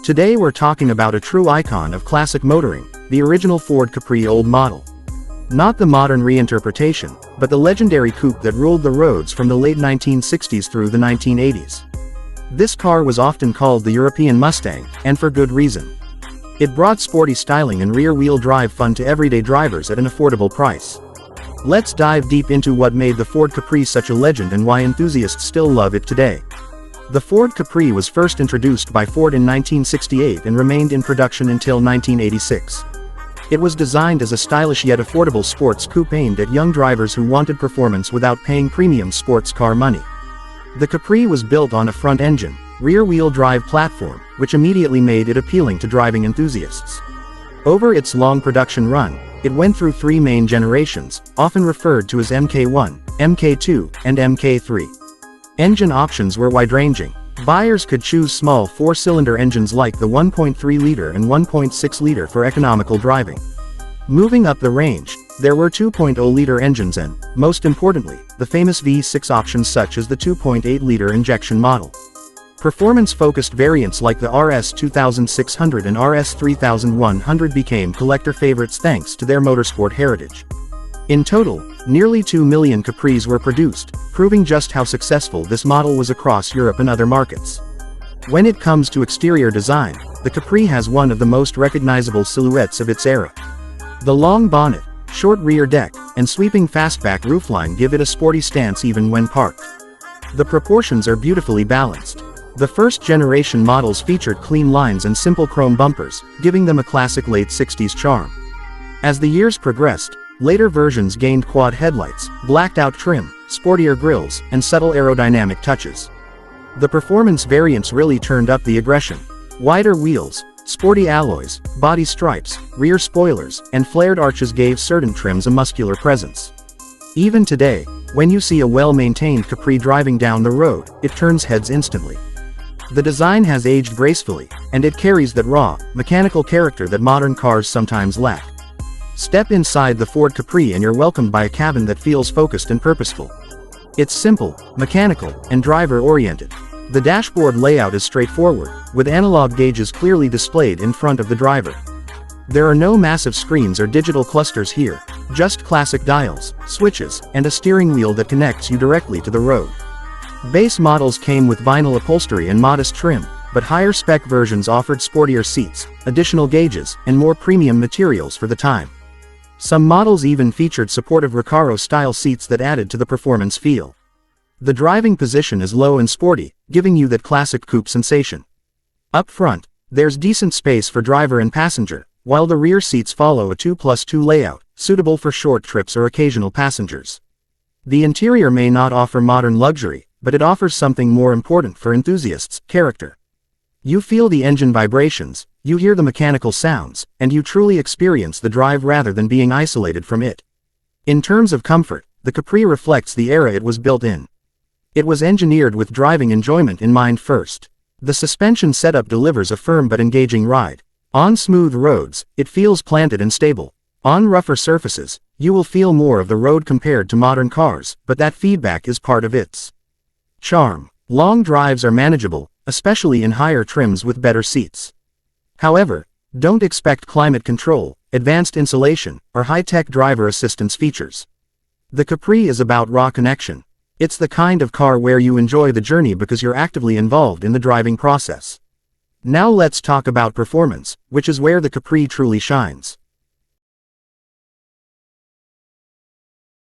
Today we're talking about a true icon of classic motoring, the original Ford Capri Old Model. Not the modern reinterpretation, but the legendary coupe that ruled the roads from the late 1960s through the 1980s. This car was often called the European Mustang, and for good reason. It brought sporty styling and rear-wheel drive fun to everyday drivers at an affordable price. Let's dive deep into what made the Ford Capri such a legend and why enthusiasts still love it today. The Ford Capri was first introduced by Ford in 1968 and remained in production until 1986. It was designed as a stylish yet affordable sports coupe aimed at young drivers who wanted performance without paying premium sports car money. The Capri was built on a front-engine, rear-wheel drive platform, which immediately made it appealing to driving enthusiasts. Over its long production run, it went through three main generations, often referred to as MK1, MK2, and MK3. Engine options were wide-ranging. Buyers could choose small four-cylinder engines like the 1.3-liter and 1.6-liter for economical driving. Moving up the range, there were 2.0-liter engines and, most importantly, the famous V6 options such as the 2.8-liter injection model. Performance-focused variants like the RS 2600 and RS 3100 became collector favorites thanks to their motorsport heritage. In total, nearly 2 million Capris were produced, proving just how successful this model was across Europe and other markets. When it comes to exterior design, the Capri has one of the most recognizable silhouettes of its era. The long bonnet, short rear deck, and sweeping fastback roofline give it a sporty stance even when parked. The proportions are beautifully balanced. The first-generation models featured clean lines and simple chrome bumpers, giving them a classic late 60s charm. As the years progressed, later versions gained quad headlights, blacked-out trim, sportier grilles, and subtle aerodynamic touches. The performance variants really turned up the aggression. Wider wheels, sporty alloys, body stripes, rear spoilers, and flared arches gave certain trims a muscular presence. Even today, when you see a well-maintained Capri driving down the road, it turns heads instantly. The design has aged gracefully, and it carries that raw, mechanical character that modern cars sometimes lack. Step inside the Ford Capri and you're welcomed by a cabin that feels focused and purposeful. It's simple, mechanical, and driver-oriented. The dashboard layout is straightforward, with analog gauges clearly displayed in front of the driver. There are no massive screens or digital clusters here, just classic dials, switches, and a steering wheel that connects you directly to the road. Base models came with vinyl upholstery and modest trim, but higher-spec versions offered sportier seats, additional gauges, and more premium materials for the time. Some models even featured supportive Recaro-style seats that added to the performance feel. The driving position is low and sporty, giving you that classic coupe sensation. Up front, there's decent space for driver and passenger, while the rear seats follow a 2+2 layout, suitable for short trips or occasional passengers. The interior may not offer modern luxury, but it offers something more important for enthusiasts: character. You feel the engine vibrations, you hear the mechanical sounds, and you truly experience the drive rather than being isolated from it. In terms of comfort, the Capri reflects the era it was built in. It was engineered with driving enjoyment in mind first. The suspension setup delivers a firm but engaging ride. On smooth roads, it feels planted and stable. On rougher surfaces, you will feel more of the road compared to modern cars, but that feedback is part of its charm. Long drives are manageable, especially in higher trims with better seats. However, don't expect climate control, advanced insulation, or high-tech driver assistance features. The Capri is about raw connection. It's the kind of car where you enjoy the journey because you're actively involved in the driving process. Now let's talk about performance, which is where the Capri truly shines.